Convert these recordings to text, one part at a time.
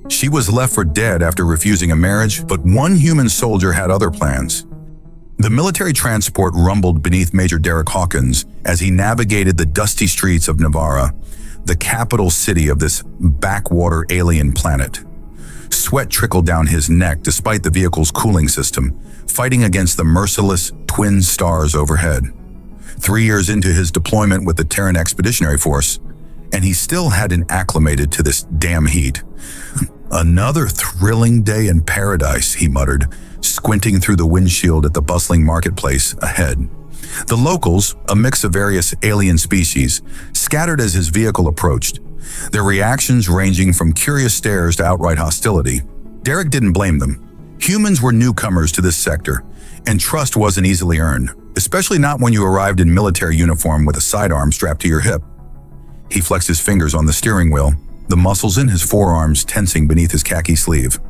She was left for dead after refusing a marriage, but one human soldier had other plans. The military transport rumbled beneath Major Derek Hawkins as he navigated the dusty streets of Navarra, the capital city of this backwater alien planet. Sweat trickled down his neck despite the vehicle's cooling system, fighting against the merciless twin stars overhead. 3 years into his deployment with the Terran Expeditionary Force, and he still hadn't acclimated to this damn heat. "Another thrilling day in paradise," he muttered, squinting through the windshield at the bustling marketplace ahead. The locals, a mix of various alien species, scattered as his vehicle approached, their reactions ranging from curious stares to outright hostility. Derek didn't blame them. Humans were newcomers to this sector, and trust wasn't easily earned, especially not when you arrived in military uniform with a sidearm strapped to your hip. He flexed his fingers on the steering wheel, the muscles in his forearms tensing beneath his khaki sleeve.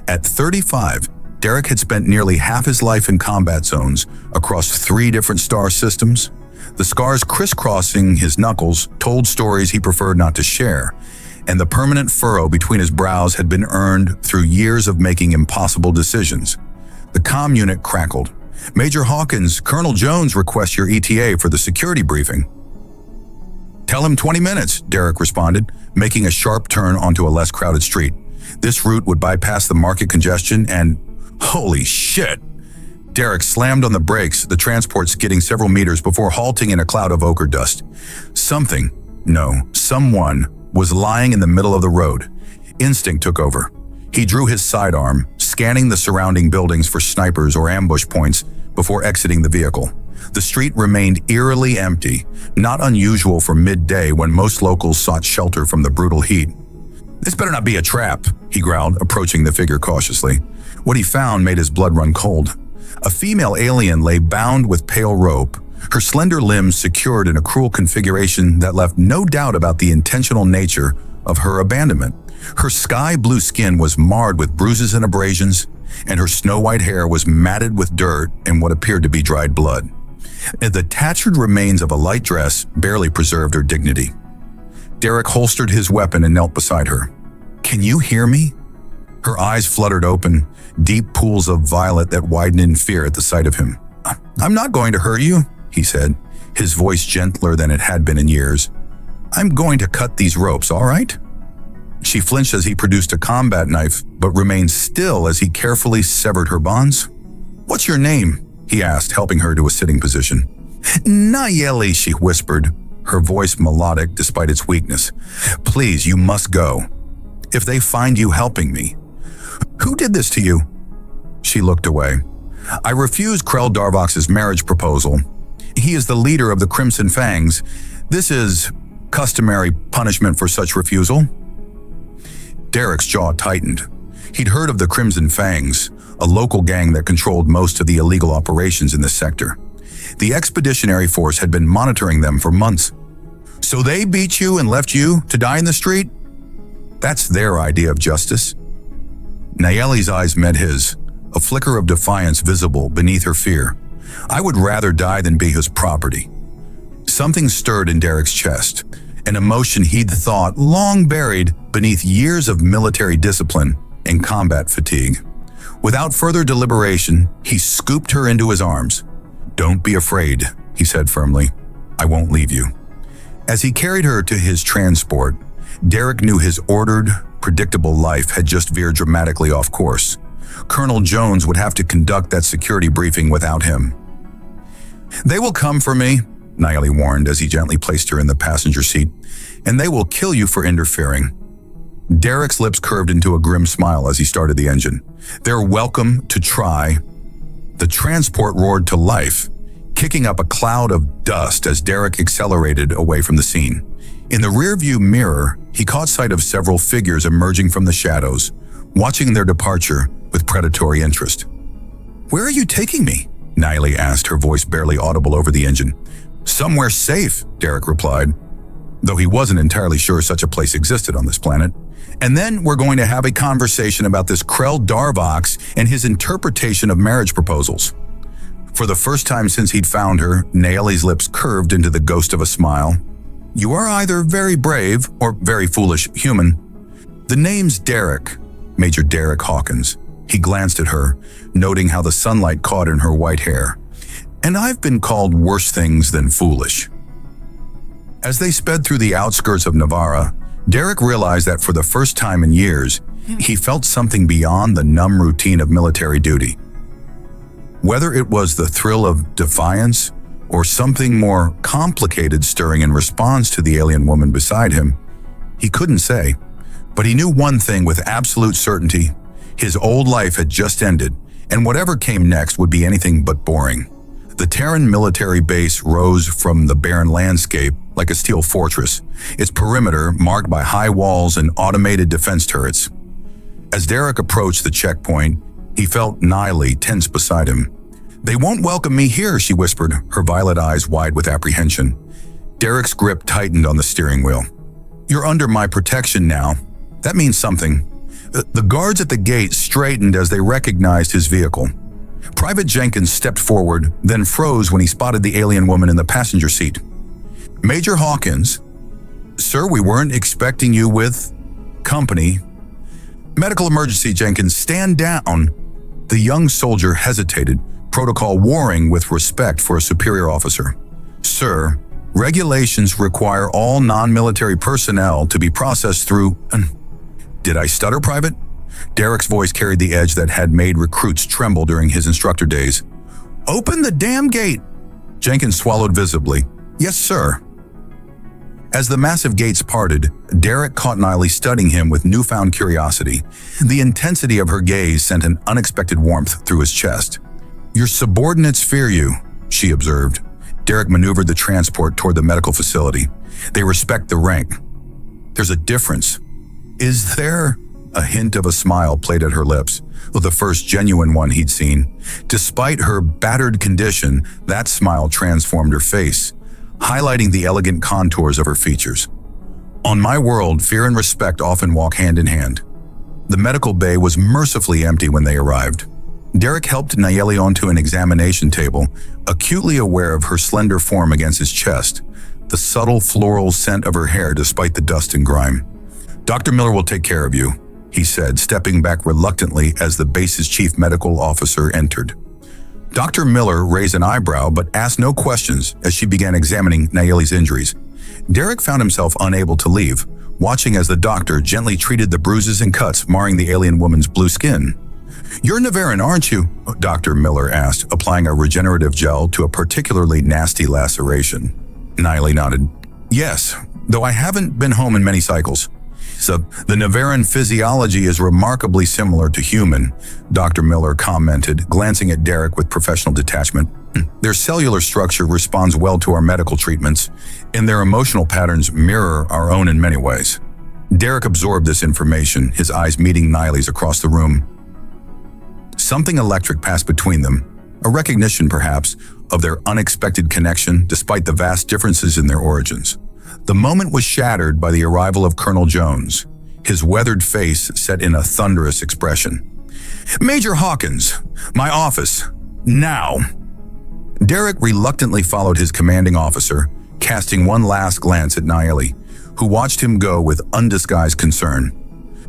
At 35, Derek had spent nearly half his life in combat zones across 3 different star systems. The scars crisscrossing his knuckles told stories he preferred not to share, and the permanent furrow between his brows had been earned through years of making impossible decisions. The comm unit crackled. "Major Hawkins, Colonel Jones requests your ETA for the security briefing." "Tell him 20 minutes, Derek responded, making a sharp turn onto a less crowded street. This route would bypass the market congestion and... Holy shit! Derek slammed on the brakes, the transport skidding several meters before halting in a cloud of ochre dust. Someone was lying in the middle of the road. Instinct took over. He drew his sidearm, scanning the surrounding buildings for snipers or ambush points before exiting the vehicle. The street remained eerily empty, not unusual for midday when most locals sought shelter from the brutal heat. "This better not be a trap," he growled, approaching the figure cautiously. What he found made his blood run cold. A female alien lay bound with pale rope, her slender limbs secured in a cruel configuration that left no doubt about the intentional nature of her abandonment. Her sky-blue skin was marred with bruises and abrasions, and her snow-white hair was matted with dirt and what appeared to be dried blood. The tattered remains of a light dress barely preserved her dignity. Derek holstered his weapon and knelt beside her. "Can you hear me?" Her eyes fluttered open, deep pools of violet that widened in fear at the sight of him. "I'm not going to hurt you," he said, his voice gentler than it had been in years. "I'm going to cut these ropes, all right?" She flinched as he produced a combat knife, but remained still as he carefully severed her bonds. "What's your name?" he asked, helping her to a sitting position. "Nayeli," she whispered, her voice melodic despite its weakness. "Please, you must go. If they find you helping me." "Who did this to you?" She looked away. "I refused Krell Darvox's marriage proposal. He is the leader of the Crimson Fangs. This is customary punishment for such refusal." Derek's jaw tightened. He'd heard of the Crimson Fangs, a local gang that controlled most of the illegal operations in the sector. The Expeditionary Force had been monitoring them for months. "So they beat you and left you to die in the street?" "That's their idea of justice." Nayeli's eyes met his, a flicker of defiance visible beneath her fear. "I would rather die than be his property." Something stirred in Derek's chest, an emotion he'd thought long buried beneath years of military discipline and combat fatigue. Without further deliberation, he scooped her into his arms. "Don't be afraid," he said firmly. "I won't leave you." As he carried her to his transport, Derek knew his ordered, predictable life had just veered dramatically off course. Colonel Jones would have to conduct that security briefing without him. "They will come for me," Nayeli warned as he gently placed her in the passenger seat, "and they will kill you for interfering." Derek's lips curved into a grim smile as he started the engine. "They're welcome to try." The transport roared to life, kicking up a cloud of dust as Derek accelerated away from the scene. In the rearview mirror, he caught sight of several figures emerging from the shadows, watching their departure with predatory interest. "Where are you taking me?" Nayeli asked, her voice barely audible over the engine. "Somewhere safe," Derek replied, though he wasn't entirely sure such a place existed on this planet. "And then we're going to have a conversation about this Krell Darvox and his interpretation of marriage proposals." For the first time since he'd found her, Nayeli's lips curved into the ghost of a smile. "You are either very brave or very foolish human." The name's Derek, Major Derek Hawkins. He glanced at her, noting how the sunlight caught in her white hair. And I've been called worse things than foolish. As they sped through the outskirts of Navarra, Derek realized that for the first time in years, he felt something beyond the numb routine of military duty. Whether it was the thrill of defiance or something more complicated stirring in response to the alien woman beside him, he couldn't say. But he knew one thing with absolute certainty: his old life had just ended, and whatever came next would be anything but boring. The Terran military base rose from the barren landscape like a steel fortress, its perimeter marked by high walls and automated defense turrets. As Derek approached the checkpoint, he felt Niley tense beside him. "They won't welcome me here," she whispered, her violet eyes wide with apprehension. Derek's grip tightened on the steering wheel. "You're under my protection now. That means something." The guards at the gate straightened as they recognized his vehicle. Private Jenkins stepped forward, then froze when he spotted the alien woman in the passenger seat. "Major Hawkins, sir, we weren't expecting you with company." "Medical emergency, Jenkins, stand down." The young soldier hesitated, protocol warring with respect for a superior officer. "Sir, regulations require all non-military personnel to be processed through..." "Did I stutter, Private?" Derek's voice carried the edge that had made recruits tremble during his instructor days. "Open the damn gate!" Jenkins swallowed visibly. "Yes, sir." As the massive gates parted, Derek caught Niley studying him with newfound curiosity. The intensity of her gaze sent an unexpected warmth through his chest. "Your subordinates fear you," she observed. Derek maneuvered the transport toward the medical facility. "They respect the rank." "There's a difference." "Is there?" A hint of a smile played at her lips, the first genuine one he'd seen. Despite her battered condition, that smile transformed her face, highlighting the elegant contours of her features. "On my world, fear and respect often walk hand in hand." The medical bay was mercifully empty when they arrived. Derek helped Nayeli onto an examination table, acutely aware of her slender form against his chest, the subtle floral scent of her hair despite the dust and grime. "Dr. Miller will take care of you," he said, stepping back reluctantly as the base's chief medical officer entered. Dr. Miller raised an eyebrow but asked no questions as she began examining Nayeli's injuries. Derek found himself unable to leave, watching as the doctor gently treated the bruises and cuts marring the alien woman's blue skin. "You're Navaran, aren't you?" Dr. Miller asked, applying a regenerative gel to a particularly nasty laceration. Niley nodded. "Yes, though I haven't been home in many cycles." "So the Navaran physiology is remarkably similar to human," Dr. Miller commented, glancing at Derek with professional detachment. "Their cellular structure responds well to our medical treatments, and their emotional patterns mirror our own in many ways." Derek absorbed this information, his eyes meeting Niley's across the room. Something electric passed between them, a recognition, perhaps, of their unexpected connection despite the vast differences in their origins. The moment was shattered by the arrival of Colonel Jones, his weathered face set in a thunderous expression. "Major Hawkins, my office, now!" Derek reluctantly followed his commanding officer, casting one last glance at Nayeli, who watched him go with undisguised concern.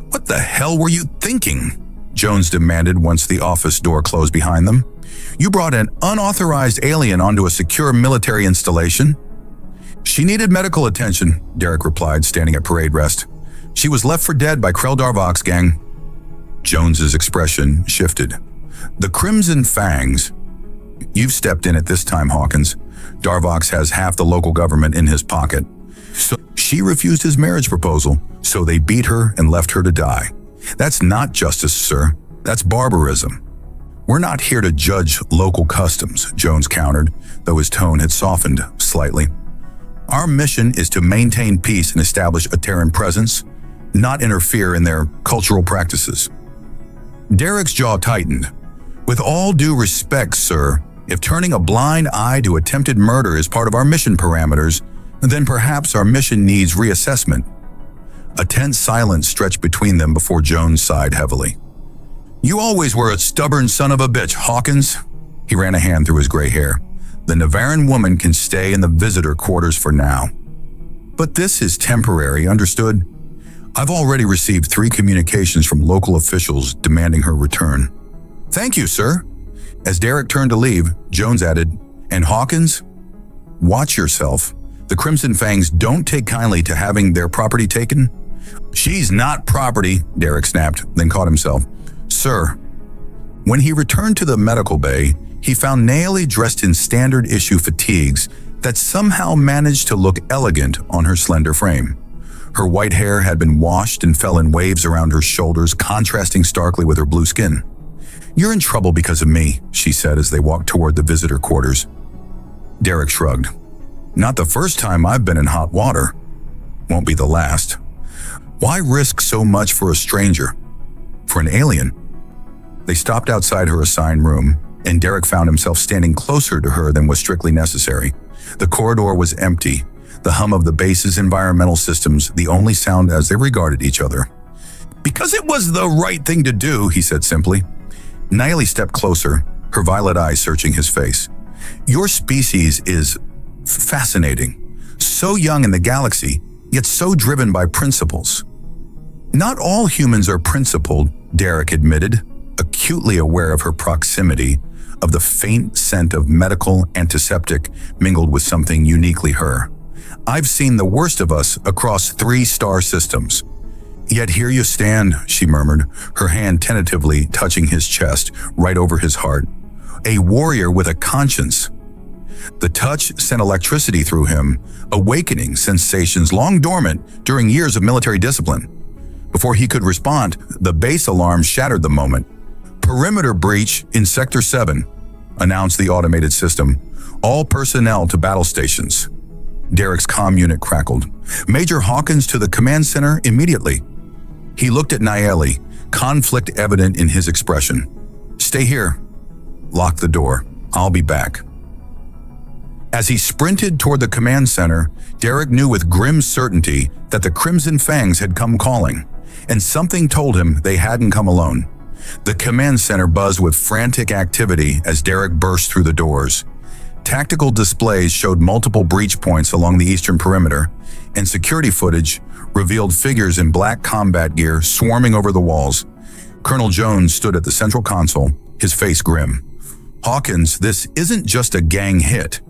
"What the hell were you thinking?" Jones demanded once the office door closed behind them. "You brought an unauthorized alien onto a secure military installation?" "She needed medical attention," Derek replied, standing at parade rest. "She was left for dead by Krell Darvok's gang." Jones's expression shifted. "The Crimson Fangs. You've stepped in at this time, Hawkins. Darvox has half the local government in his pocket. So she refused his marriage proposal, so they beat her and left her to die. That's not justice, sir. That's barbarism." "We're not here to judge local customs," Jones countered, though his tone had softened slightly. "Our mission is to maintain peace and establish a Terran presence, not interfere in their cultural practices." Derek's jaw tightened. "With all due respect, sir, if turning a blind eye to attempted murder is part of our mission parameters, then perhaps our mission needs reassessment." A tense silence stretched between them before Jones sighed heavily. "You always were a stubborn son of a bitch, Hawkins." He ran a hand through his gray hair. "The Navaran woman can stay in the visitor quarters for now." "But this is temporary, understood?" I've already received 3 communications from local officials demanding her return. Thank you, sir. As Derek turned to leave, Jones added, and Hawkins? Watch yourself. The Crimson Fangs don't take kindly to having their property taken. She's not property, Derek snapped, then caught himself. Sir. When he returned to the medical bay, he found Nayeli dressed in standard issue fatigues that somehow managed to look elegant on her slender frame. Her white hair had been washed and fell in waves around her shoulders, contrasting starkly with her blue skin. You're in trouble because of me, she said as they walked toward the visitor quarters. Derek shrugged. Not the first time I've been in hot water. Won't be the last. Why risk so much for a stranger? For an alien? They stopped outside her assigned room, and Derek found himself standing closer to her than was strictly necessary. The corridor was empty, the hum of the base's environmental systems the only sound as they regarded each other. Because it was the right thing to do, he said simply. Nayeli stepped closer, her violet eyes searching his face. Your species is fascinating. So young in the galaxy, yet so driven by principles. Not all humans are principled, Derek admitted, acutely aware of her proximity, of the faint scent of medical antiseptic mingled with something uniquely her. I've seen the worst of us across 3 star systems. Yet here you stand, she murmured, her hand tentatively touching his chest, right over his heart. A warrior with a conscience. The touch sent electricity through him, awakening sensations long dormant during years of military discipline. Before he could respond, the base alarm shattered the moment. Perimeter breach in Sector 7, announced the automated system. All personnel to battle stations. Derek's comm unit crackled. Major Hawkins to the command center immediately. He looked at Nayeli, conflict evident in his expression. Stay here. Lock the door. I'll be back. As he sprinted toward the command center, Derek knew with grim certainty that the Crimson Fangs had come calling, and something told him they hadn't come alone. The command center buzzed with frantic activity as Derek burst through the doors. Tactical displays showed multiple breach points along the eastern perimeter, and security footage revealed figures in black combat gear swarming over the walls. Colonel Jones stood at the central console, his face grim. Hawkins, this isn't just a gang hit.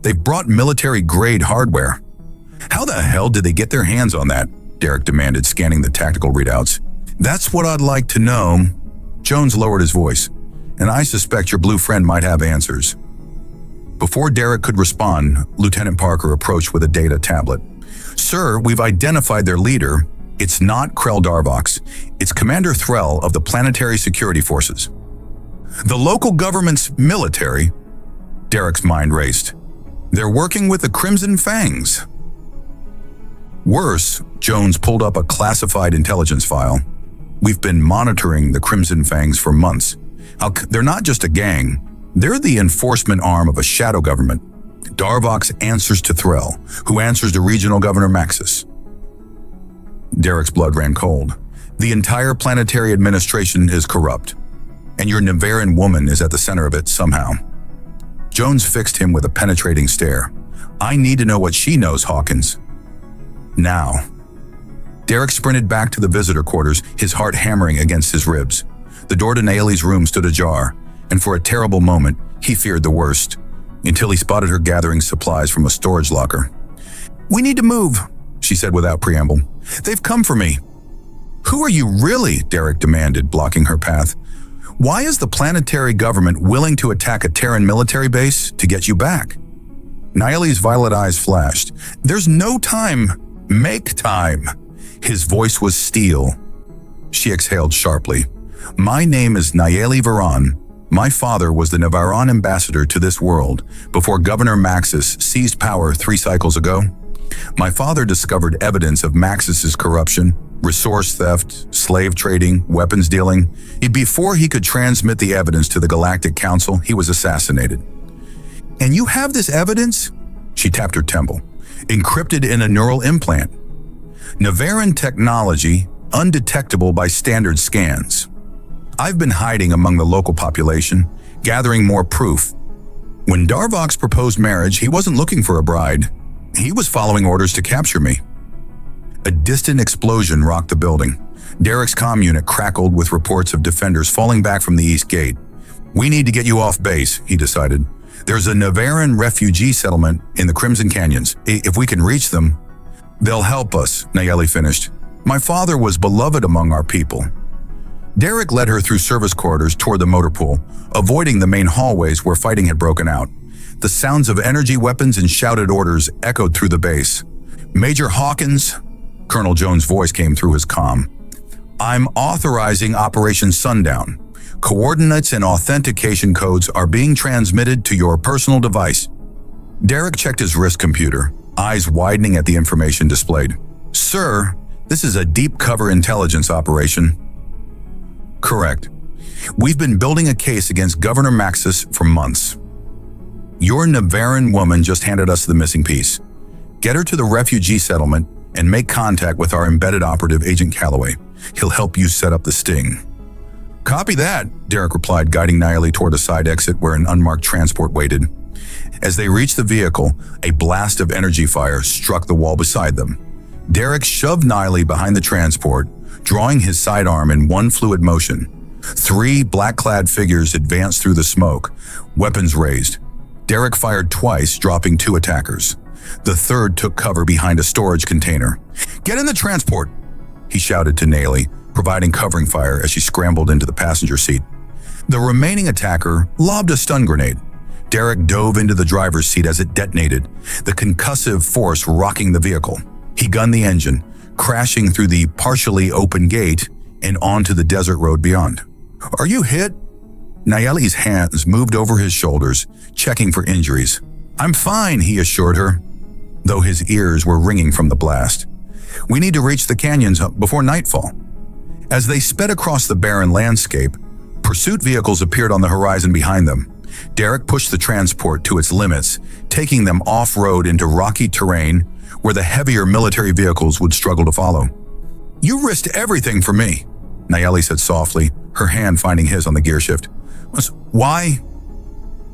They've brought military-grade hardware. How the hell did they get their hands on that? Derek demanded, scanning the tactical readouts. That's what I'd like to know. Jones lowered his voice, and I suspect your blue friend might have answers. Before Derek could respond, Lieutenant Parker approached with a data tablet. Sir, we've identified their leader. It's not Krell Darvox. It's Commander Threll of the Planetary Security Forces. The local government's military? Derek's mind raced. They're working with the Crimson Fangs. Worse, Jones pulled up a classified intelligence file. We've been monitoring the Crimson Fangs for months. They're not just a gang. They're the enforcement arm of a shadow government. Darvox answers to Threll, who answers to Regional Governor Maxis. Derek's blood ran cold. The entire planetary administration is corrupt, and your Nevaran woman is at the center of it somehow. Jones fixed him with a penetrating stare. I need to know what she knows, Hawkins. Now. Derek sprinted back to the visitor quarters, his heart hammering against his ribs. The door to Nayeli's room stood ajar, and for a terrible moment, he feared the worst, until he spotted her gathering supplies from a storage locker. We need to move, she said without preamble. They've come for me. Who are you really? Derek demanded, blocking her path. Why is the planetary government willing to attack a Terran military base to get you back? Nayeli's violet eyes flashed. There's no time. Make time. His voice was steel. She exhaled sharply. My name is Nayeli Varan. My father was the Nevaran ambassador to this world before Governor Maxis seized power 3 cycles ago. My father discovered evidence of Maxis's corruption, resource theft, slave trading, weapons dealing. Before he could transmit the evidence to the Galactic Council, he was assassinated. And you have this evidence? She tapped her temple. Encrypted in a neural implant. Nevaran technology, undetectable by standard scans. I've been hiding among the local population, gathering more proof. When Darvox proposed marriage, he wasn't looking for a bride. He was following orders to capture me. A distant explosion rocked the building. Derek's comm unit crackled with reports of defenders falling back from the east gate. "We need to get you off base," he decided. "There's a Navaran refugee settlement in the Crimson Canyons. If we can reach them..." "They'll help us," Nayeli finished. "My father was beloved among our people." Derek led her through service corridors toward the motor pool, avoiding the main hallways where fighting had broken out. The sounds of energy weapons and shouted orders echoed through the base. "Major Hawkins," Colonel Jones' voice came through his comm. "I'm authorizing Operation Sundown. Coordinates and authentication codes are being transmitted to your personal device." Derek checked his wrist computer, eyes widening at the information displayed. "Sir, this is a deep cover intelligence operation." "Correct. We've been building a case against Governor Maxis for months. Your Navaran woman just handed us the missing piece. Get her to the refugee settlement and make contact with our embedded operative, Agent Calloway. He'll help you set up the sting." "Copy that," Derek replied, guiding Nayeli toward a side exit where an unmarked transport waited. As they reached the vehicle, a blast of energy fire struck the wall beside them. Derek shoved Nayeli behind the transport, drawing his sidearm in one fluid motion. 3 black-clad figures advanced through the smoke, weapons raised. Derek fired twice, dropping 2 attackers. The third took cover behind a storage container. "Get in the transport," he shouted to Nayeli, providing covering fire as she scrambled into the passenger seat. The remaining attacker lobbed a stun grenade. Derek dove into the driver's seat as it detonated, the concussive force rocking the vehicle. He gunned the engine, crashing through the partially open gate and onto the desert road beyond. "Are you hit?" Nayeli's hands moved over his shoulders, checking for injuries. "I'm fine," he assured her, though his ears were ringing from the blast. "We need to reach the canyons before nightfall." As they sped across the barren landscape, pursuit vehicles appeared on the horizon behind them. Derek pushed the transport to its limits, taking them off-road into rocky terrain where the heavier military vehicles would struggle to follow. "You risked everything for me," Nayeli said softly, her hand finding his on the gearshift. "Why?"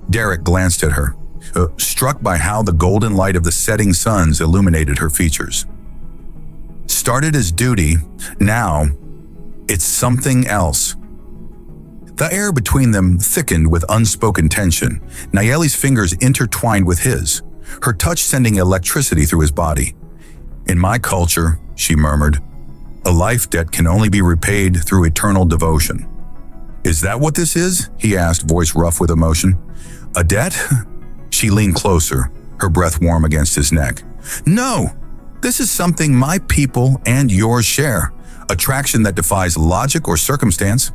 Derek glanced at her, struck by how the golden light of the setting suns illuminated her features. "Started as duty, now it's something else." The air between them thickened with unspoken tension. Nayeli's fingers intertwined with his, her touch sending electricity through his body. "In my culture," she murmured, "a life debt can only be repaid through eternal devotion." "Is that what this is?" he asked, voice rough with emotion. "A debt?" She leaned closer, her breath warm against his neck. "No, this is something my people and yours share, a traction that defies logic or circumstance."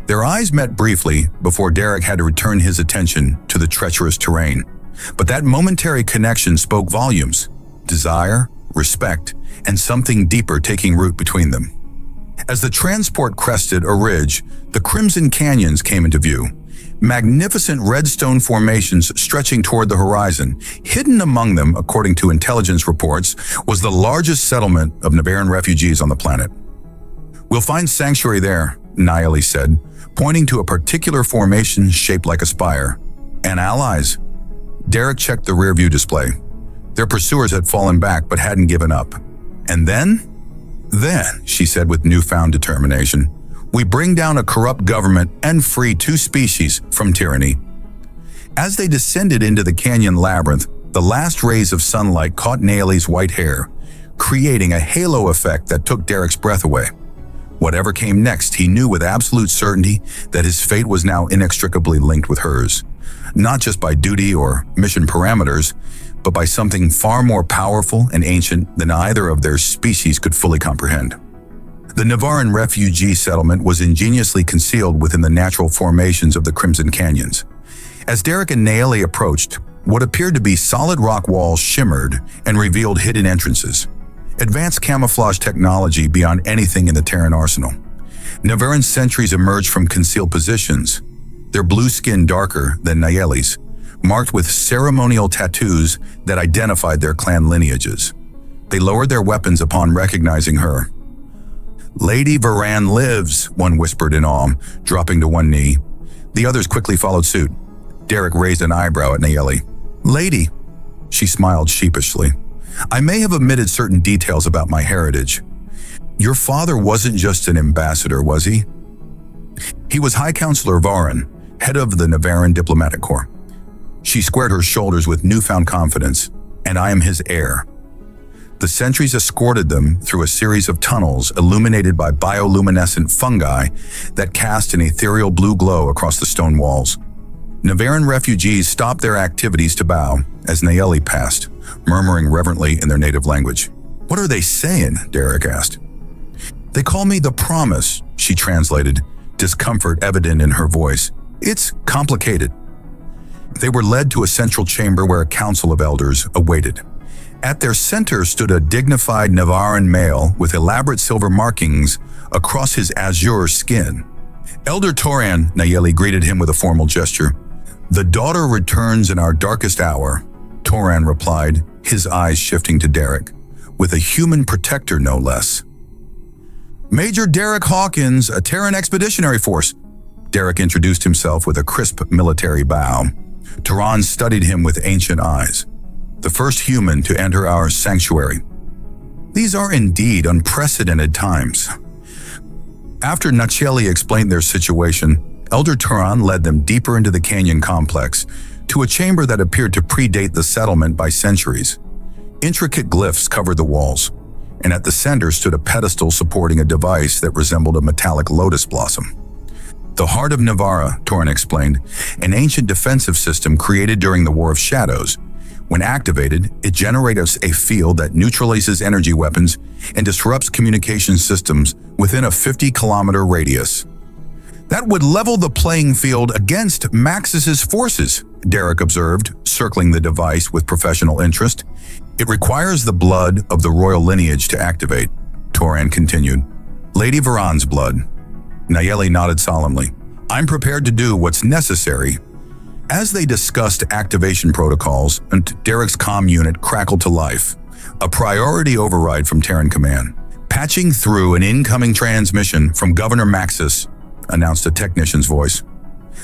Their eyes met briefly before Derek had to return his attention to the treacherous terrain. But that momentary connection spoke volumes: desire, respect, and something deeper taking root between them. As the transport crested a ridge, the Crimson Canyons came into view. Magnificent redstone formations stretching toward the horizon. Hidden among them, according to intelligence reports, was the largest settlement of Navaran refugees on the planet. "We'll find sanctuary there," Nayeli said, pointing to a particular formation shaped like a spire. "And allies." Derek checked the rearview display. Their pursuers had fallen back but hadn't given up. "And then?" "Then," she said with newfound determination, "we bring down a corrupt government and free 2 species from tyranny." As they descended into the canyon labyrinth, the last rays of sunlight caught Nayeli's white hair, creating a halo effect that took Derek's breath away. Whatever came next, he knew with absolute certainty that his fate was now inextricably linked with hers, not just by duty or mission parameters, but by something far more powerful and ancient than either of their species could fully comprehend. The Navaran refugee settlement was ingeniously concealed within the natural formations of the Crimson Canyons. As Derek and Nayeli approached, what appeared to be solid rock walls shimmered and revealed hidden entrances. Advanced camouflage technology beyond anything in the Terran arsenal. Navaran sentries emerged from concealed positions, their blue skin darker than Nayeli's, marked with ceremonial tattoos that identified their clan lineages. They lowered their weapons upon recognizing her. "Lady Varan lives," one whispered in awe, dropping to one knee. The others quickly followed suit. Derek raised an eyebrow at Nayeli. "Lady," she smiled sheepishly. I may have omitted certain details about my heritage. Your father wasn't just an ambassador, was he? He was High Counselor Varan, head of the Navaran Diplomatic Corps. She squared her shoulders with newfound confidence, and I am his heir. The sentries escorted them through a series of tunnels illuminated by bioluminescent fungi that cast an ethereal blue glow across the stone walls. Navaran refugees stopped their activities to bow as Nayeli passed, murmuring reverently in their native language. "What are they saying?" Derek asked. "They call me the Promise," she translated, discomfort evident in her voice. "It's complicated." They were led to a central chamber where a council of elders awaited. At their center stood a dignified Navaran male with elaborate silver markings across his azure skin. "Elder Toran," Nayeli greeted him with a formal gesture. "The daughter returns in our darkest hour," Toran replied, his eyes shifting to Derek, "with a human protector no less." "Major Derek Hawkins, a Terran Expeditionary Force." Derek introduced himself with a crisp military bow. Toran studied him with ancient eyes. "The first human to enter our sanctuary. These are indeed unprecedented times." After Nayeli explained their situation, Elder Toran led them deeper into the canyon complex, to a chamber that appeared to predate the settlement by centuries. Intricate glyphs covered the walls, and at the center stood a pedestal supporting a device that resembled a metallic lotus blossom. "The Heart of Navara," Toran explained, "an ancient defensive system created during the War of Shadows. When activated, it generates a field that neutralizes energy weapons and disrupts communication systems within a 50-kilometer radius." "That would level the playing field against Maxis's forces," Derek observed, circling the device with professional interest. "It requires the blood of the royal lineage to activate," Toran continued. "Lady Varan's blood." Nayeli nodded solemnly. "I'm prepared to do what's necessary." As they discussed activation protocols, Derek's comm unit crackled to life. A priority override from Terran Command. "Patching through an incoming transmission from Governor Maxis," announced a technician's voice.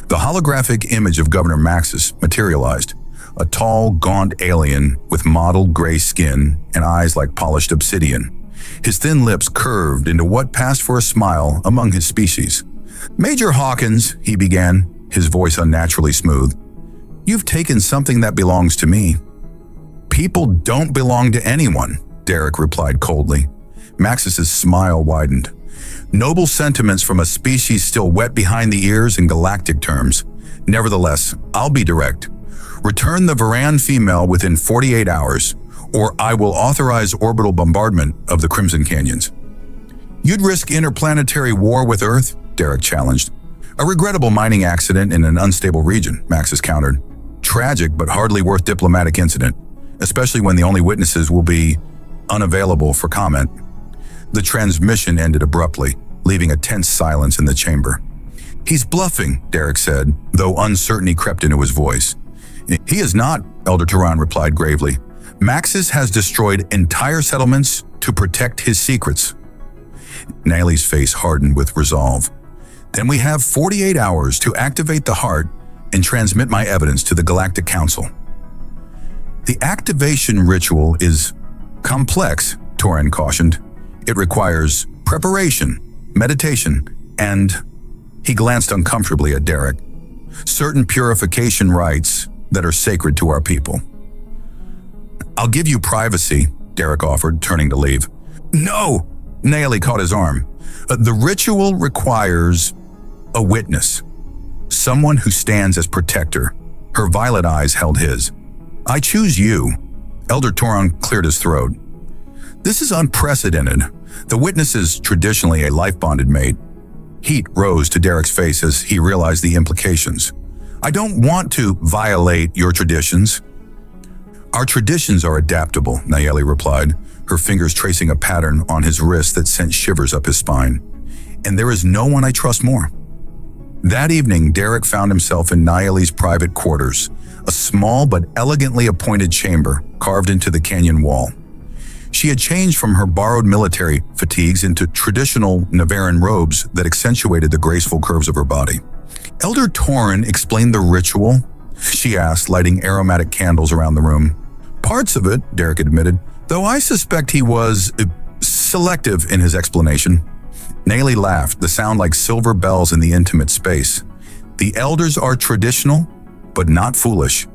The holographic image of Governor Maxis materialized, a tall, gaunt alien with mottled gray skin and eyes like polished obsidian. His thin lips curved into what passed for a smile among his species. "Major Hawkins," he began, his voice unnaturally smooth, "you've taken something that belongs to me." "People don't belong to anyone," Derek replied coldly. Maxis's smile widened. "Noble sentiments from a species still wet behind the ears in galactic terms. Nevertheless, I'll be direct. Return the Varan female within 48 hours, or I will authorize orbital bombardment of the Crimson Canyons." "You'd risk interplanetary war with Earth?" Derek challenged. "A regrettable mining accident in an unstable region," Maxis countered. "Tragic, but hardly worth diplomatic incident, especially when the only witnesses will be unavailable for comment." The transmission ended abruptly, leaving a tense silence in the chamber. "He's bluffing," Derek said, though uncertainty crept into his voice. "He is not," Elder Toran replied gravely. "Maxis has destroyed entire settlements to protect his secrets." Nayeli's face hardened with resolve. "Then we have 48 hours to activate the heart and transmit my evidence to the Galactic Council." "The activation ritual is complex," Toran cautioned. "It requires preparation, meditation, and—" he glanced uncomfortably at Derek, "certain purification rites that are sacred to our people." "I'll give you privacy," Derek offered, turning to leave. "No!" Nayeli caught his arm. "The ritual requires a witness. Someone who stands as protector." Her violet eyes held his. "I choose you." Elder Toran cleared his throat. "This is unprecedented. The witness is traditionally a life-bonded mate." Heat rose to Derek's face as he realized the implications. "I don't want to violate your traditions." "Our traditions are adaptable," Nayeli replied, her fingers tracing a pattern on his wrist that sent shivers up his spine. "And there is no one I trust more." That evening, Derek found himself in Nayeli's private quarters, a small but elegantly appointed chamber carved into the canyon wall. She had changed from her borrowed military fatigues into traditional Navaran robes that accentuated the graceful curves of her body. "Elder Toran explained the ritual?" she asked, lighting aromatic candles around the room. "Parts of it," Derek admitted. Though I suspect he was selective in his explanation. Nayeli laughed, the sound like silver bells in the intimate space. The elders are traditional, but not foolish.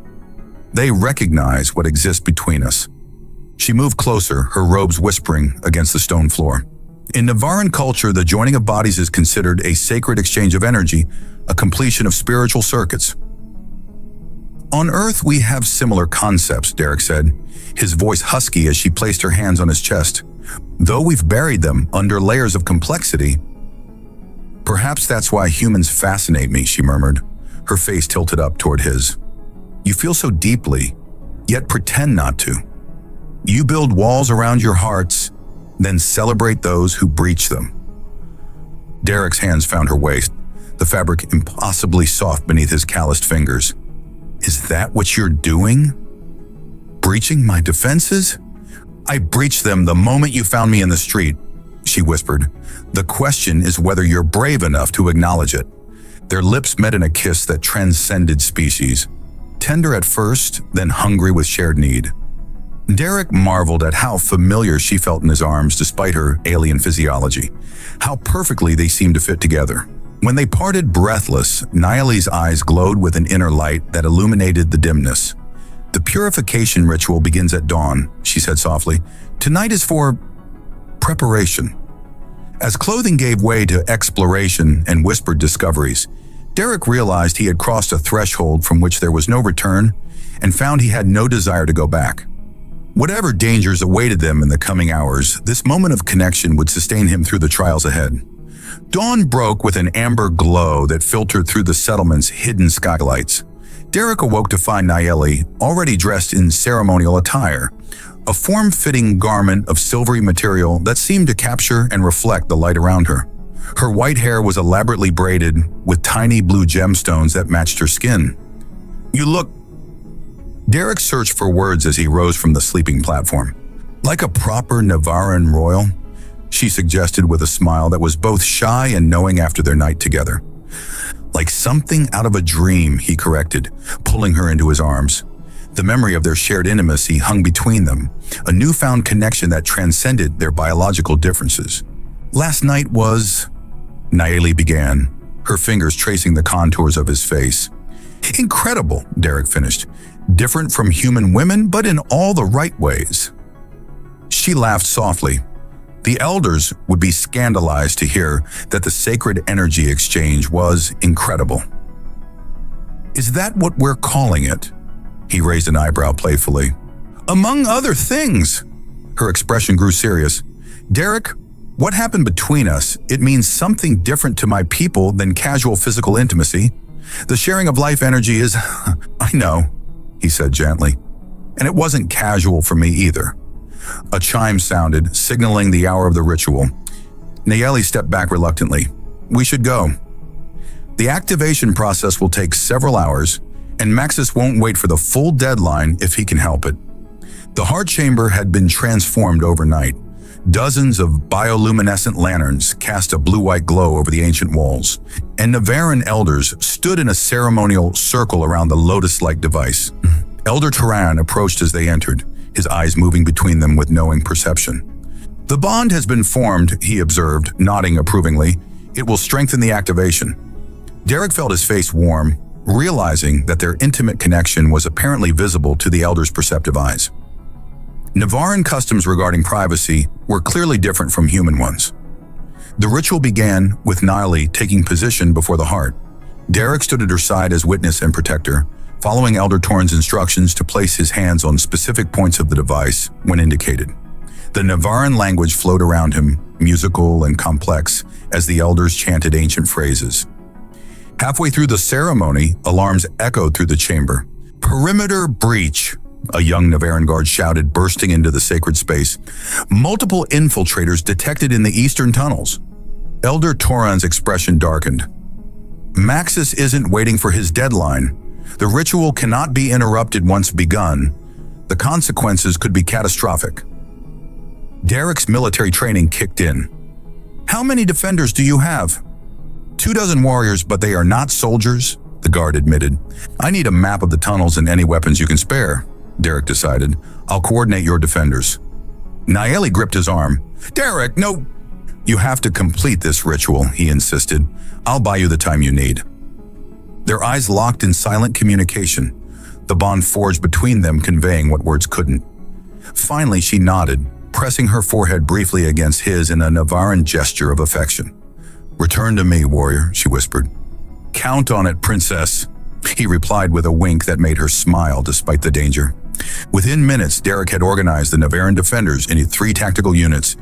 They recognize what exists between us. She moved closer, her robes whispering against the stone floor. In Navaran culture, the joining of bodies is considered a sacred exchange of energy, a completion of spiritual circuits. On Earth, we have similar concepts, Derek said, his voice husky as she placed her hands on his chest. Though we've buried them under layers of complexity. Perhaps that's why humans fascinate me, she murmured, her face tilted up toward his. You feel so deeply, yet pretend not to. You build walls around your hearts, then celebrate those who breach them. Derek's hands found her waist, the fabric impossibly soft beneath his calloused fingers. Is that what you're doing? Breaching my defenses? I breached them the moment you found me in the street, she whispered. The question is whether you're brave enough to acknowledge it. Their lips met in a kiss that transcended species. Tender at first, then hungry with shared need. Derek marveled at how familiar she felt in his arms despite her alien physiology. How perfectly they seemed to fit together. When they parted breathless, Nayeli's eyes glowed with an inner light that illuminated the dimness. The purification ritual begins at dawn, she said softly. Tonight is for preparation. As clothing gave way to exploration and whispered discoveries, Derek realized he had crossed a threshold from which there was no return and found he had no desire to go back. Whatever dangers awaited them in the coming hours, this moment of connection would sustain him through the trials ahead. Dawn broke with an amber glow that filtered through the settlement's hidden skylights. Derek awoke to find Nayeli already dressed in ceremonial attire, a form-fitting garment of silvery material that seemed to capture and reflect the light around her. Her white hair was elaborately braided with tiny blue gemstones that matched her skin. You look... Derek searched for words as he rose from the sleeping platform. Like a proper Navaran royal, she suggested with a smile that was both shy and knowing after their night together. Like something out of a dream, he corrected, pulling her into his arms. The memory of their shared intimacy hung between them, a newfound connection that transcended their biological differences. Last night was... Nayeli began, her fingers tracing the contours of his face. Incredible, Derek finished. Different from human women, but in all the right ways. She laughed softly. The elders would be scandalized to hear that the sacred energy exchange was incredible. Is that what we're calling it? He raised an eyebrow playfully. Among other things. Her expression grew serious. Derek, what happened between us? It means something different to my people than casual physical intimacy. The sharing of life energy is... I know, he said gently. And it wasn't casual for me either. A chime sounded, signaling the hour of the ritual. Nayeli stepped back reluctantly. We should go. The activation process will take several hours, and Maxis won't wait for the full deadline if he can help it. The heart chamber had been transformed overnight. Dozens of bioluminescent lanterns cast a blue-white glow over the ancient walls, and Navaran elders stood in a ceremonial circle around the lotus-like device. Elder Turan approached as they entered, his eyes moving between them with knowing perception. The bond has been formed, he observed, nodding approvingly. It will strengthen the activation. Derek felt his face warm, realizing that their intimate connection was apparently visible to the elders' perceptive eyes. Navaran customs regarding privacy were clearly different from human ones. The ritual began with Nayeli taking position before the heart. Derek stood at her side as witness and protector, following Elder Torn's instructions to place his hands on specific points of the device when indicated. The Navaran language flowed around him, musical and complex, as the elders chanted ancient phrases. Halfway through the ceremony, alarms echoed through the chamber. Perimeter breach, a young Navaran guard shouted, bursting into the sacred space. Multiple infiltrators detected in the eastern tunnels. Elder Toran's expression darkened. Maxis isn't waiting for his deadline. The ritual cannot be interrupted once begun. The consequences could be catastrophic. Derek's military training kicked in. How many defenders do you have? 24 warriors, but they are not soldiers, the guard admitted. I need a map of the tunnels and any weapons you can spare, Derek decided. I'll coordinate your defenders. Nayeli gripped his arm. "Derek, no!" "You have to complete this ritual," he insisted. "I'll buy you the time you need." Their eyes locked in silent communication, the bond forged between them conveying what words couldn't. Finally, she nodded, pressing her forehead briefly against his in a Navaran gesture of affection. "Return to me, warrior," she whispered. "Count on it, princess," he replied with a wink that made her smile despite the danger. Within minutes, Derek had organized the Navaran defenders into 3 tactical units,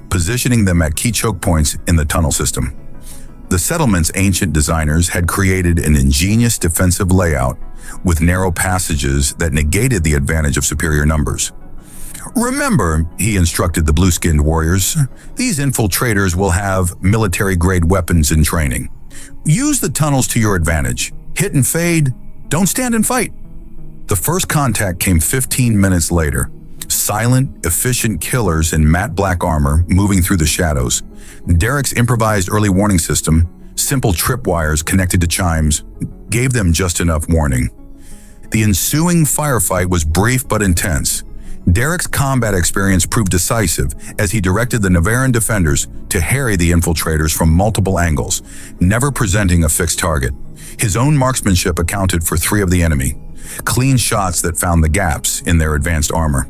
positioning them at key choke points in the tunnel system. The settlement's ancient designers had created an ingenious defensive layout with narrow passages that negated the advantage of superior numbers. "Remember," he instructed the blue-skinned warriors, "these infiltrators will have military-grade weapons in training. Use the tunnels to your advantage. Hit and fade. Don't stand and fight." The first contact came 15 minutes later. Silent, efficient killers in matte black armor moving through the shadows. Derek's improvised early warning system, simple tripwires connected to chimes, gave them just enough warning. The ensuing firefight was brief but intense. Derek's combat experience proved decisive as he directed the Navaran defenders to harry the infiltrators from multiple angles, never presenting a fixed target. His own marksmanship accounted for 3 of the enemy, clean shots that found the gaps in their advanced armor.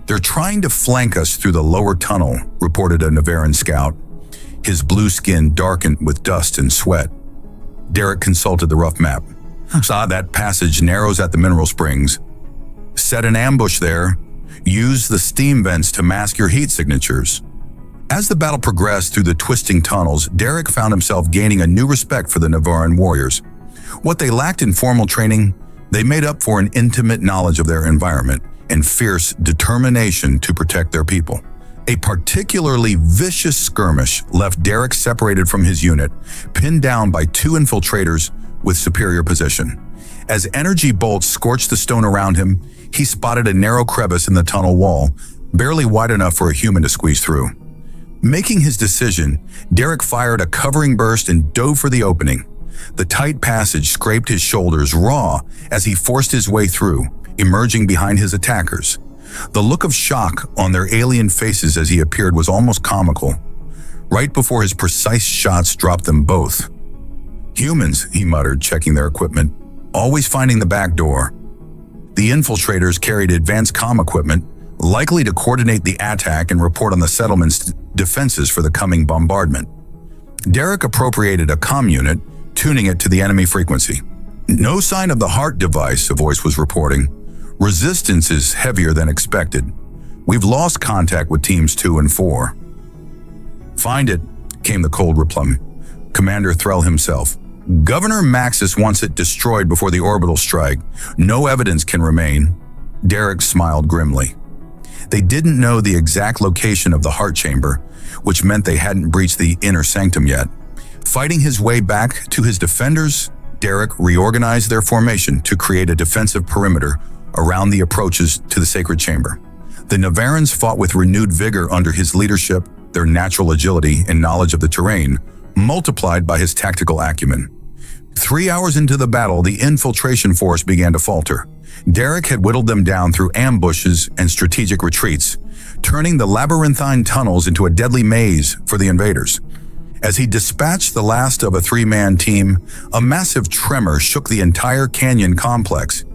"They're trying to flank us through the lower tunnel," reported a Navaran scout, his blue skin darkened with dust and sweat. Derek consulted the rough map. "Saw that passage narrows at the mineral springs. Set an ambush there. Use the steam vents to mask your heat signatures." As the battle progressed through the twisting tunnels, Derek found himself gaining a new respect for the Navaran warriors. What they lacked in formal training, they made up for an intimate knowledge of their environment and fierce determination to protect their people. A particularly vicious skirmish left Derek separated from his unit, pinned down by 2 infiltrators with superior position. As energy bolts scorched the stone around him, he spotted a narrow crevice in the tunnel wall, barely wide enough for a human to squeeze through. Making his decision, Derek fired a covering burst and dove for the opening. The tight passage scraped his shoulders raw as he forced his way through, emerging behind his attackers. The look of shock on their alien faces as he appeared was almost comical. Right before his precise shots dropped them both. "Humans," he muttered, checking their equipment, "always finding the back door." The infiltrators carried advanced comm equipment, likely to coordinate the attack and report on the settlement's defenses for the coming bombardment. Derek appropriated a comm unit, tuning it to the enemy frequency. "No sign of the heart device," a voice was reporting. "Resistance is heavier than expected. We've lost contact with teams 2 and 4. "Find it," came the cold reply. Commander Threll himself. "Governor Maxis wants it destroyed before the orbital strike. No evidence can remain." Derek smiled grimly. They didn't know the exact location of the heart chamber, which meant they hadn't breached the inner sanctum yet. Fighting his way back to his defenders, Derek reorganized their formation to create a defensive perimeter around the approaches to the sacred chamber. The Navarans fought with renewed vigor under his leadership, their natural agility and knowledge of the terrain, multiplied by his tactical acumen. 3 hours into the battle, the infiltration force began to falter. Derek had whittled them down through ambushes and strategic retreats, turning the labyrinthine tunnels into a deadly maze for the invaders. As he dispatched the last of a 3-man team, a massive tremor shook the entire canyon complex.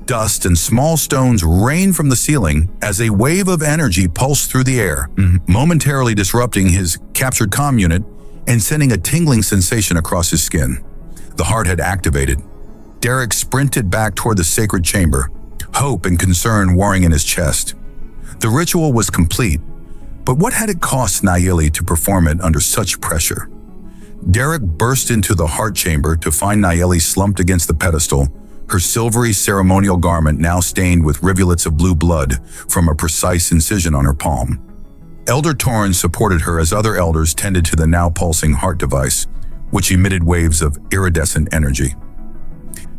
Dust and small stones rained from the ceiling as a wave of energy pulsed through the air, momentarily disrupting his captured comm unit and sending a tingling sensation across his skin. The heart had activated. Derek sprinted back toward the sacred chamber, hope and concern warring in his chest. The ritual was complete, but what had it cost Nayeli to perform it under such pressure? Derek burst into the heart chamber to find Nayeli slumped against the pedestal, her silvery ceremonial garment now stained with rivulets of blue blood from a precise incision on her palm. Elder Torrens supported her as other elders tended to the now pulsing heart device, which emitted waves of iridescent energy.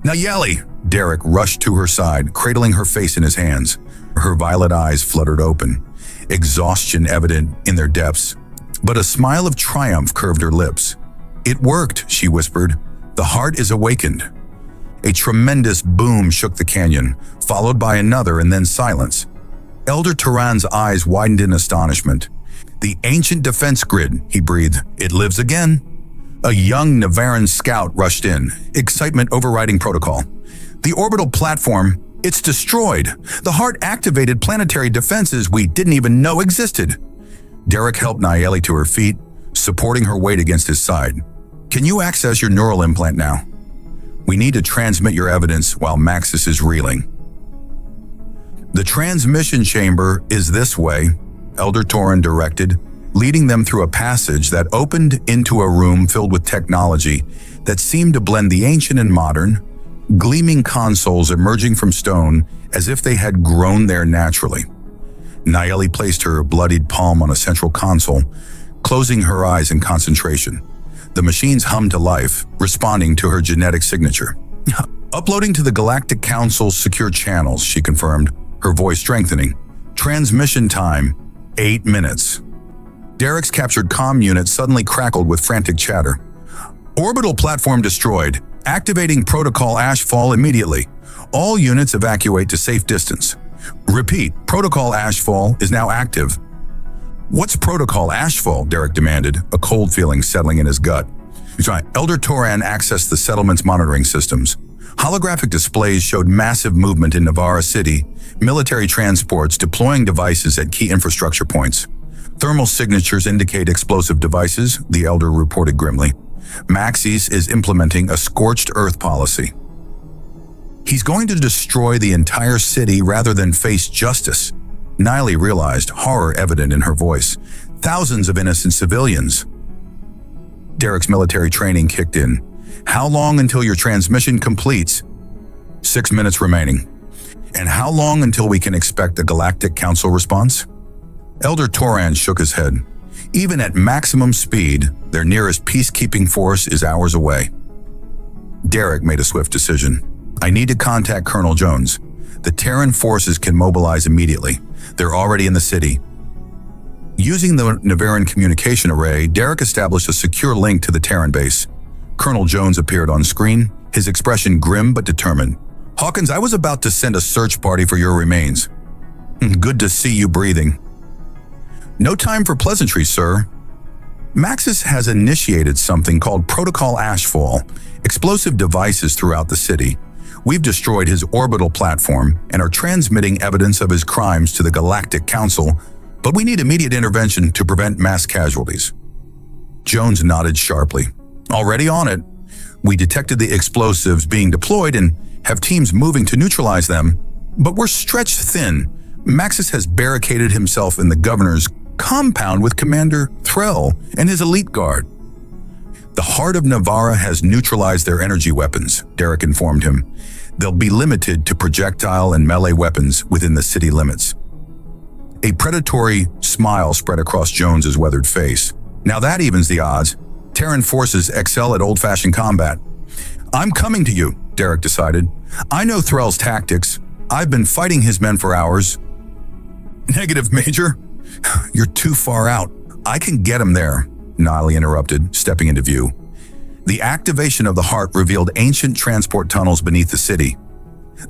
"Nayeli!" Derek rushed to her side, cradling her face in his hands. Her violet eyes fluttered open, exhaustion evident in their depths, but a smile of triumph curved her lips. "It worked," she whispered. "The heart is awakened." A tremendous boom shook the canyon, followed by another and then silence. Elder Turan's eyes widened in astonishment. "The ancient defense grid," he breathed. "It lives again." A young Navaran scout rushed in, excitement overriding protocol. "The orbital platform, it's destroyed. The heart activated planetary defenses we didn't even know existed." Derek helped Nayeli to her feet, supporting her weight against his side. "Can you access your neural implant now? We need to transmit your evidence while Maxis is reeling." "The transmission chamber is this way," Elder Toran directed, leading them through a passage that opened into a room filled with technology that seemed to blend the ancient and modern, gleaming consoles emerging from stone as if they had grown there naturally. Nayeli placed her bloodied palm on a central console, closing her eyes in concentration. The machines hummed to life, responding to her genetic signature. "Uploading to the Galactic Council's secure channels," she confirmed, her voice strengthening. "Transmission time, 8 minutes." Derek's captured comm unit suddenly crackled with frantic chatter. "Orbital platform destroyed. Activating protocol ashfall immediately. All units evacuate to safe distance. Repeat, protocol ashfall is now active." "What's protocol ashfall?" Derek demanded, a cold feeling settling in his gut. Elder Toran accessed the settlement's monitoring systems. Holographic displays showed massive movement in Navarra City, military transports deploying devices at key infrastructure points. "Thermal signatures indicate explosive devices," the Elder reported grimly. "Maxis is implementing a scorched earth policy. He's going to destroy the entire city rather than face justice." Nayeli realized, horror evident in her voice. "Thousands of innocent civilians." Derek's military training kicked in. "How long until your transmission completes?" 6 minutes remaining. "And how long until we can expect a Galactic Council response?" Elder Toran shook his head. "Even at maximum speed, their nearest peacekeeping force is hours away." Derek made a swift decision. "I need to contact Colonel Jones. The Terran forces can mobilize immediately. They're already in the city." Using the Navaran communication array, Derek established a secure link to the Terran base. Colonel Jones appeared on screen, his expression grim but determined. "Hawkins, I was about to send a search party for your remains." "Good to see you breathing." "No time for pleasantries, sir. Maxis has initiated something called Protocol Ashfall, explosive devices throughout the city. We've destroyed his orbital platform and are transmitting evidence of his crimes to the Galactic Council, but we need immediate intervention to prevent mass casualties." Jones nodded sharply. "Already on it. We detected the explosives being deployed and have teams moving to neutralize them, but we're stretched thin. Maxis has barricaded himself in the governor's compound with Commander Threll and his elite guard." "The heart of Navarra has neutralized their energy weapons," Derek informed him. "They'll be limited to projectile and melee weapons within the city limits." A predatory smile spread across Jones's weathered face. "Now that evens the odds. Terran forces excel at old-fashioned combat." "I'm coming to you," Derek decided. "I know Threll's tactics. I've been fighting his men for hours." "Negative, Major. You're too far out. I can get him there," Nayeli interrupted, stepping into view. The activation of the heart revealed ancient transport tunnels beneath the city.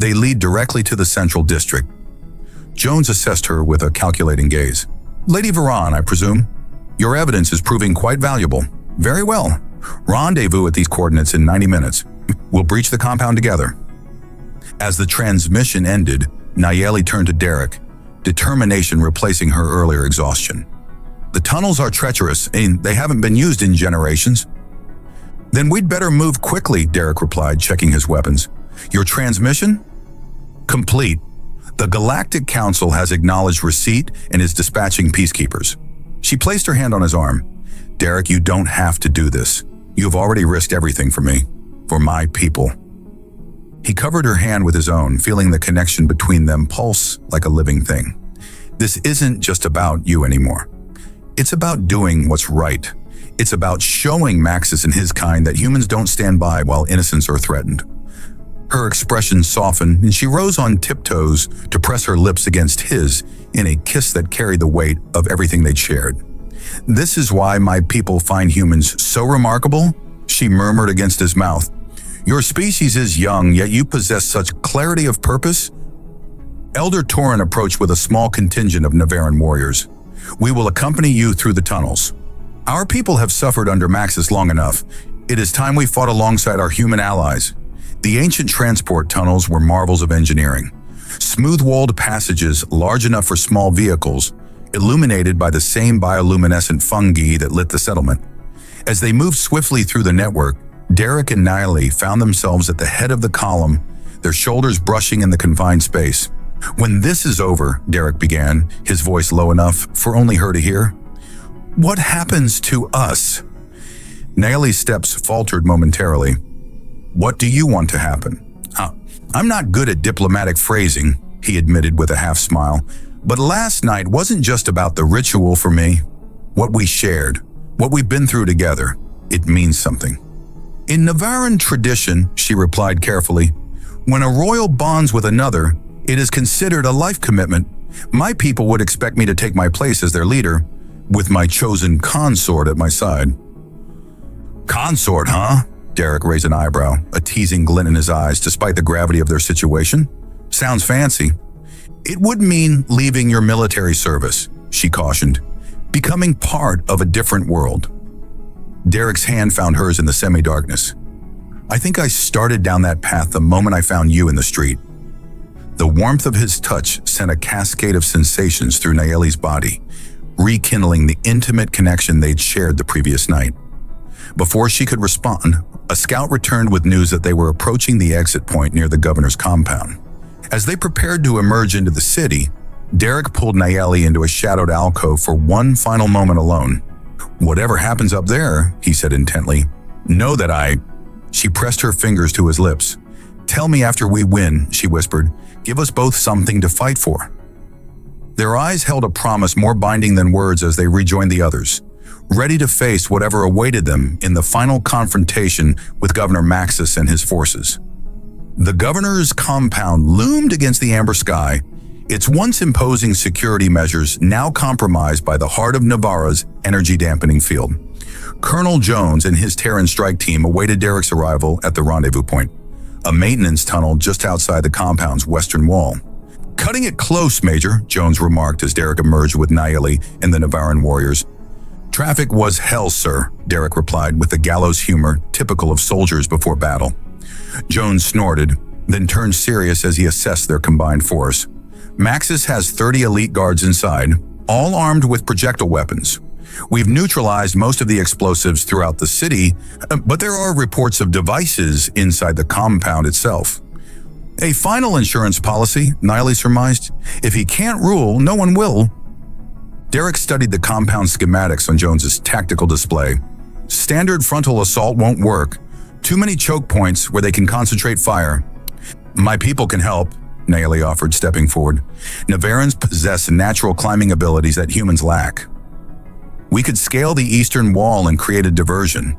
They lead directly to the central district. Jones assessed her with a calculating gaze. "Lady Varan, I presume? Your evidence is proving quite valuable. Very well. Rendezvous at these coordinates in 90 minutes. We'll breach the compound together." As the transmission ended, Nayeli turned to Derek, determination replacing her earlier exhaustion. "The tunnels are treacherous, and they haven't been used in generations." "Then we'd better move quickly," Derek replied, checking his weapons. "Your transmission?" "Complete. The Galactic Council has acknowledged receipt and is dispatching peacekeepers." She placed her hand on his arm. "Derek, you don't have to do this. You've already risked everything for me, for my people." He covered her hand with his own, feeling the connection between them pulse like a living thing. "This isn't just about you anymore. It's about doing what's right. It's about showing Maxis and his kind that humans don't stand by while innocents are threatened." Her expression softened, and she rose on tiptoes to press her lips against his in a kiss that carried the weight of everything they'd shared. "This is why my people find humans so remarkable," she murmured against his mouth. "Your species is young, yet you possess such clarity of purpose. Elder Torin approached with a small contingent of Navaran warriors. "We will accompany you through the tunnels. Our people have suffered under Maxis long enough. It is time we fought alongside our human allies." The ancient transport tunnels were marvels of engineering. Smooth-walled passages large enough for small vehicles, illuminated by the same bioluminescent fungi that lit the settlement. As they moved swiftly through the network, Derek and Niley found themselves at the head of the column, their shoulders brushing in the confined space. "When this is over," Derek began, his voice low enough for only her to hear, "what happens to us?" Niley's steps faltered momentarily. "What do you want to happen?" "I'm not good at diplomatic phrasing," he admitted with a half-smile, "but last night wasn't just about the ritual for me. What we shared, what we've been through together, it means something." "In Navaran tradition," she replied carefully, "when a royal bonds with another, it is considered a life commitment. My people would expect me to take my place as their leader, with my chosen consort at my side." "Consort, huh?" Derek raised an eyebrow, a teasing glint in his eyes despite the gravity of their situation. "Sounds fancy." "It would mean leaving your military service," she cautioned, "becoming part of a different world." Derek's hand found hers in the semi-darkness. "I think I started down that path the moment I found you in the street." The warmth of his touch sent a cascade of sensations through Nayeli's body, rekindling the intimate connection they'd shared the previous night. Before she could respond, a scout returned with news that they were approaching the exit point near the governor's compound. As they prepared to emerge into the city, Derek pulled Nayeli into a shadowed alcove for one final moment alone. "Whatever happens up there," he said intently, "know that I—" She pressed her fingers to his lips. "Tell me after we win," she whispered. "Give us both something to fight for." Their eyes held a promise more binding than words as they rejoined the others, ready to face whatever awaited them in the final confrontation with Governor Maxis and his forces. The governor's compound loomed against the amber sky, its once imposing security measures now compromised by the heart of Navarra's energy-dampening field. Colonel Jones and his Terran strike team awaited Derek's arrival at the rendezvous point, a maintenance tunnel just outside the compound's western wall. "Cutting it close, Major," Jones remarked as Derek emerged with Nayeli and the Navaran warriors. "Traffic was hell, sir," Derek replied with the gallows humor typical of soldiers before battle. Jones snorted, then turned serious as he assessed their combined force. "Maxis has 30 elite guards inside, all armed with projectile weapons. We've neutralized most of the explosives throughout the city, but there are reports of devices inside the compound itself." "A final insurance policy," Niley surmised. "If he can't rule, no one will." Derek studied the compound schematics on Jones's tactical display. "Standard frontal assault won't work. Too many choke points where they can concentrate fire." "My people can help," Nayeli offered, stepping forward. "Navarans possess natural climbing abilities that humans lack. We could scale the eastern wall and create a diversion."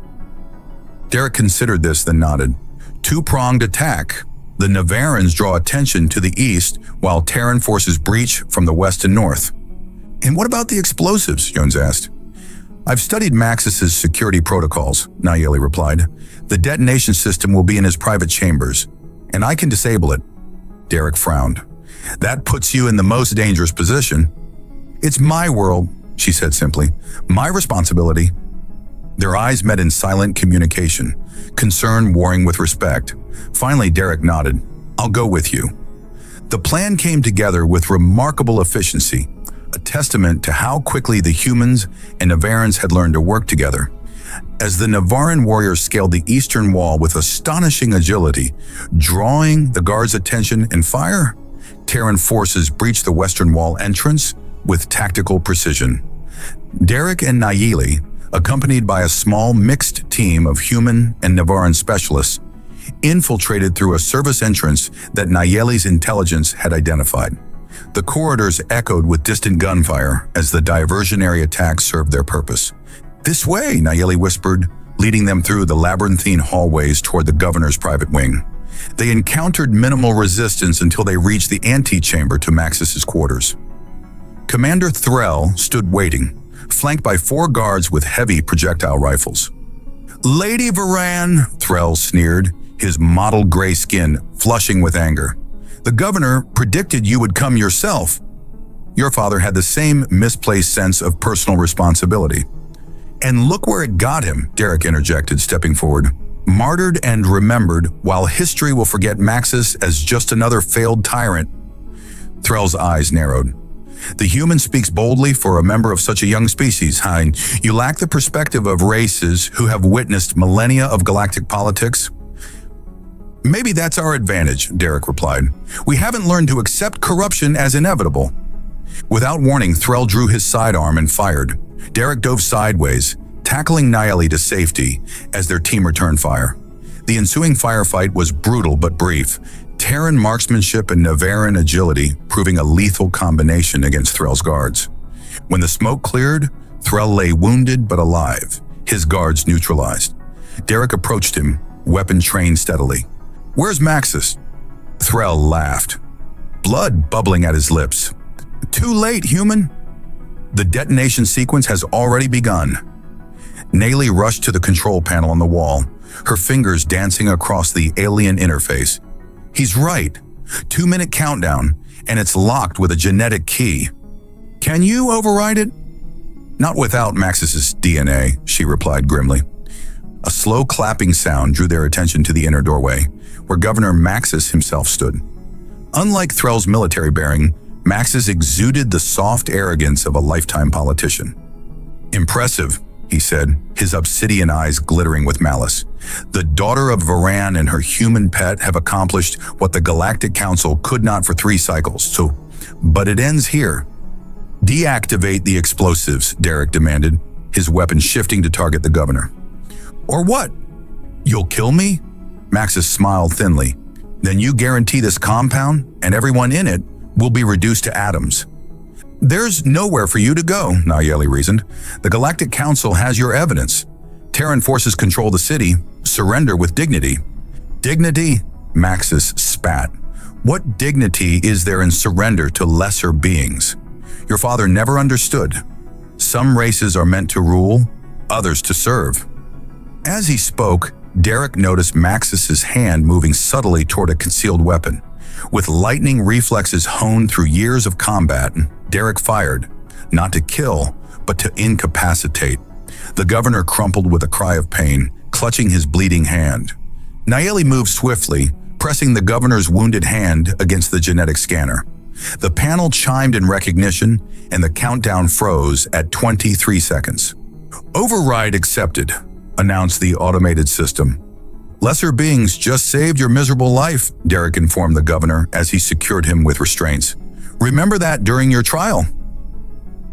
Derek considered this, then nodded. "Two-pronged attack. The Navarans draw attention to the east, while Terran forces breach from the west and north." "And what about the explosives?" Jones asked. "I've studied Maxis's security protocols," Nayeli replied. "The detonation system will be in his private chambers, and I can disable it." Derek frowned. "That puts you in the most dangerous position." "It's my world," she said simply. "My responsibility." Their eyes met in silent communication, concern warring with respect. Finally, Derek nodded. "I'll go with you." The plan came together with remarkable efficiency, a testament to how quickly the humans and Navarans had learned to work together. As the Navaran warriors scaled the eastern wall with astonishing agility, drawing the guards' attention and fire, Terran forces breached the western wall entrance with tactical precision. Derek and Nayeli, accompanied by a small mixed team of human and Navaran specialists, infiltrated through a service entrance that Nayeli's intelligence had identified. The corridors echoed with distant gunfire as the diversionary attack served their purpose. "This way," Nayeli whispered, leading them through the labyrinthine hallways toward the governor's private wing. They encountered minimal resistance until they reached the antechamber to Maxis's quarters. Commander Threll stood waiting, flanked by 4 guards with heavy projectile rifles. "Lady Varan," Threll sneered, his mottled gray skin flushing with anger. The governor predicted you would come yourself. Your father had the same misplaced sense of personal responsibility. And look where it got him, Derek interjected, stepping forward. Martyred and remembered, while history will forget Maxis as just another failed tyrant. Threll's eyes narrowed. The human speaks boldly for a member of such a young species, Hein. You lack the perspective of races who have witnessed millennia of galactic politics. Maybe that's our advantage, Derek replied. We haven't learned to accept corruption as inevitable. Without warning, Threll drew his sidearm and fired. Derek dove sideways, tackling Nayeli to safety as their team returned fire. The ensuing firefight was brutal but brief, Terran marksmanship and Navarran agility proving a lethal combination against Threll's guards. When the smoke cleared, Threll lay wounded but alive, his guards neutralized. Derek approached him, weapon trained steadily. Where's Maxis? Threll laughed, blood bubbling at his lips. Too late, human. The detonation sequence has already begun. Nayeli rushed to the control panel on the wall, her fingers dancing across the alien interface. He's right. 2-minute countdown, and it's locked with a genetic key. Can you override it? Not without Maxis's DNA, she replied grimly. A slow clapping sound drew their attention to the inner doorway, where Governor Maxis himself stood. Unlike Threll's military bearing, Maxis exuded the soft arrogance of a lifetime politician. Impressive, he said, his obsidian eyes glittering with malice. The daughter of Varan and her human pet have accomplished what the Galactic Council could not for 3 cycles, but it ends here. Deactivate the explosives, Derek demanded, his weapon shifting to target the governor. Or what? You'll kill me? Maxis smiled thinly. Then you guarantee this compound and everyone in it will be reduced to atoms. There's nowhere for you to go, Nayeli reasoned. The Galactic Council has your evidence. Terran forces control the city. Surrender with dignity. Dignity? Maxis spat. What dignity is there in surrender to lesser beings? Your father never understood. Some races are meant to rule, others to serve. As he spoke, Derek noticed Maxis's hand moving subtly toward a concealed weapon. With lightning reflexes honed through years of combat, Derek fired, not to kill, but to incapacitate. The governor crumpled with a cry of pain, clutching his bleeding hand. Nayeli moved swiftly, pressing the governor's wounded hand against the genetic scanner. The panel chimed in recognition, and the countdown froze at 23 seconds. Override accepted, announced the automated system. Lesser beings just saved your miserable life, Derek informed the governor as he secured him with restraints. Remember that during your trial.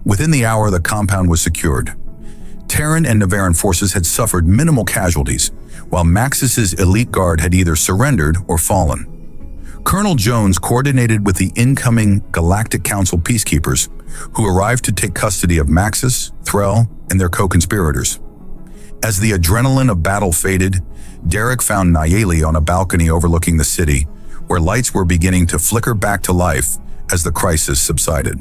Within the hour, the compound was secured. Terran and Navarran forces had suffered minimal casualties, while Maxis's elite guard had either surrendered or fallen. Colonel Jones coordinated with the incoming Galactic Council peacekeepers, who arrived to take custody of Maxis, Threll, and their co-conspirators. As the adrenaline of battle faded, Derek found Nayeli on a balcony overlooking the city, where lights were beginning to flicker back to life as the crisis subsided.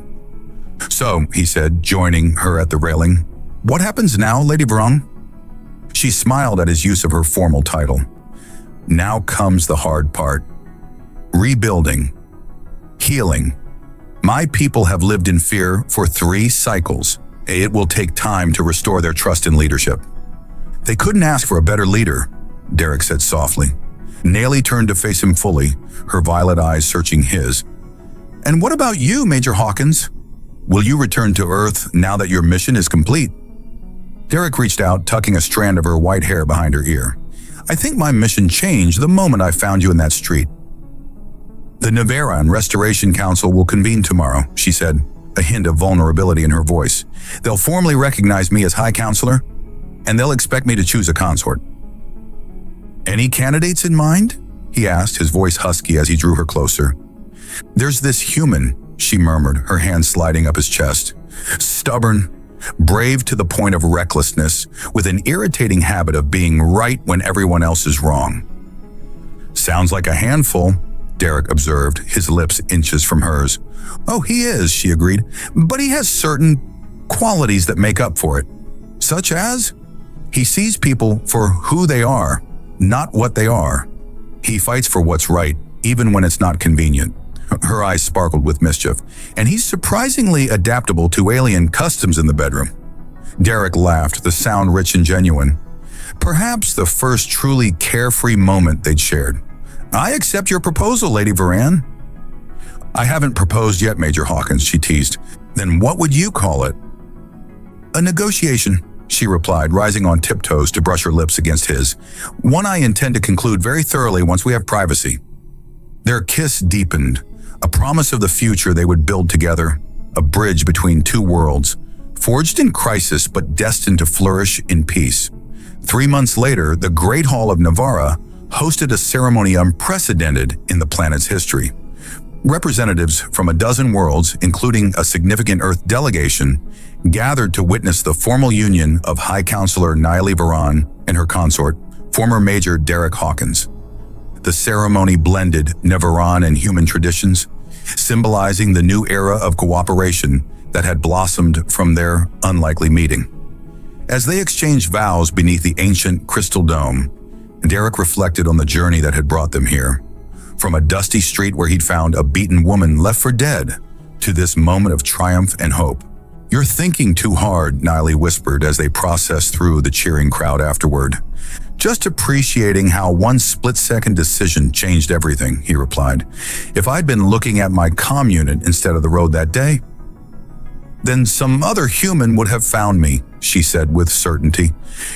So, he said, joining her at the railing, what happens now, Lady Varang? She smiled at his use of her formal title. Now comes the hard part. Rebuilding. Healing. My people have lived in fear for 3 cycles. It will take time to restore their trust in leadership. They couldn't ask for a better leader, Derek said softly. Nayeli turned to face him fully, her violet eyes searching his. And what about you, Major Hawkins? Will you return to Earth now that your mission is complete? Derek reached out, tucking a strand of her white hair behind her ear. I think my mission changed the moment I found you in that street. The Navarran Restoration Council will convene tomorrow, she said, a hint of vulnerability in her voice. They'll formally recognize me as High Counselor, and they'll expect me to choose a consort. Any candidates in mind? He asked, his voice husky as he drew her closer. There's this human, she murmured, her hand sliding up his chest. Stubborn, brave to the point of recklessness, with an irritating habit of being right when everyone else is wrong. Sounds like a handful, Derek observed, his lips inches from hers. Oh, he is, she agreed, but he has certain qualities that make up for it. Such as? He sees people for who they are, not what they are. He fights for what's right, even when it's not convenient. Her eyes sparkled with mischief. And he's surprisingly adaptable to alien customs in the bedroom. Derek laughed, the sound rich and genuine. Perhaps the first truly carefree moment they'd shared. I accept your proposal, Lady Varan. I haven't proposed yet, Major Hawkins, she teased. Then what would you call it? A negotiation, she replied, rising on tiptoes to brush her lips against his. One I intend to conclude very thoroughly once we have privacy. Their kiss deepened, a promise of the future they would build together, a bridge between two worlds, forged in crisis but destined to flourish in peace. 3 months later, the Great Hall of Navarra hosted a ceremony unprecedented in the planet's history. Representatives from a dozen worlds, including a significant Earth delegation, gathered to witness the formal union of High Counselor Nayeli Varan and her consort, former Major Derek Hawkins. The ceremony blended Nevaran and human traditions, symbolizing the new era of cooperation that had blossomed from their unlikely meeting. As they exchanged vows beneath the ancient crystal dome, Derek reflected on the journey that had brought them here. From a dusty street where he'd found a beaten woman left for dead, to this moment of triumph and hope. You're thinking too hard, Nayeli whispered as they processed through the cheering crowd afterward. Just appreciating how one split-second decision changed everything, he replied. If I'd been looking at my comm unit instead of the road that day, then some other human would have found me, she said with certainty.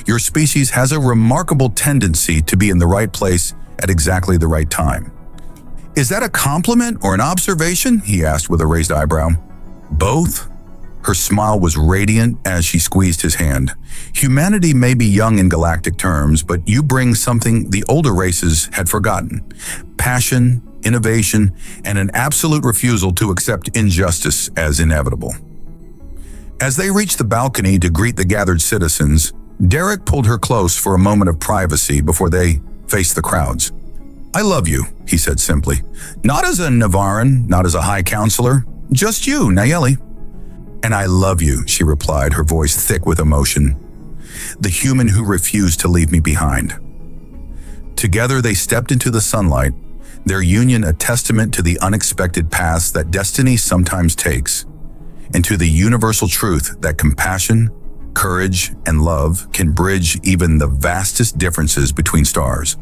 Your species has a remarkable tendency to be in the right place at exactly the right time. Is that a compliment or an observation? He asked with a raised eyebrow. Both? Her smile was radiant as she squeezed his hand. Humanity may be young in galactic terms, but you bring something the older races had forgotten. Passion, innovation, and an absolute refusal to accept injustice as inevitable. As they reached the balcony to greet the gathered citizens, Derek pulled her close for a moment of privacy before they faced the crowds. I love you, he said simply. Not as a Navaran, not as a High Counselor, just you, Nayeli. And I love you, she replied, her voice thick with emotion. The human who refused to leave me behind. Together they stepped into the sunlight, their union a testament to the unexpected paths that destiny sometimes takes, and to the universal truth that compassion, courage, and love can bridge even the vastest differences between stars.